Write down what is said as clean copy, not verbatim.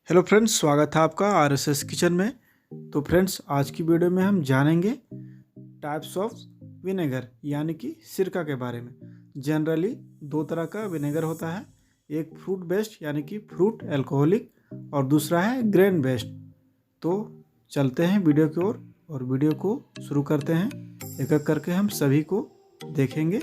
Hello friends, स्वागत है आपका आरएसएस किचन में। तो फ्रेंड्स, आज की वीडियो में हम जानेंगे टाइप्स ऑफ विनेगर यानी कि सिरका के बारे में। जनरली दो तरह का विनेगर होता है, एक फ्रूट बेस्ड यानी कि फ्रूट अल्कोहलिक और दूसरा है ग्रेन बेस्ड। तो चलते हैं वीडियो की ओर और वीडियो को शुरू करते हैं। एक एक करके हम सभी को देखेंगे